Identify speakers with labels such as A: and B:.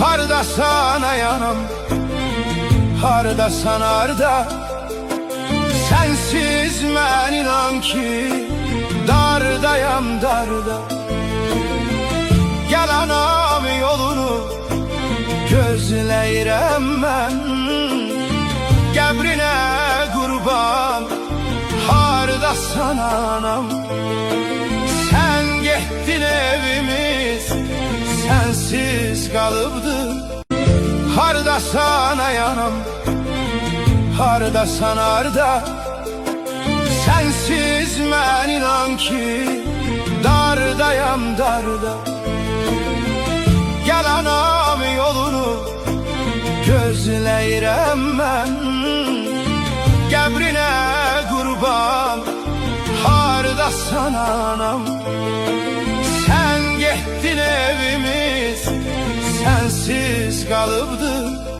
A: Hardasan ayanam, hardasan harda. Sensiz mən inan ki dardayam darda. Gel anam yolunu gözləyirəm mən, qəbrinə qurban hardasan anam. Sen getdin evimiz sensiz kalıbdı. Hardasan ayanam, hardasan harda. Sensiz mən inan ki dardayam darda. Gel anam yolunu gözləyirəm mən, qəbrinə qurban hardasan anam. Sen getdin evimiz sensiz kalıbdı.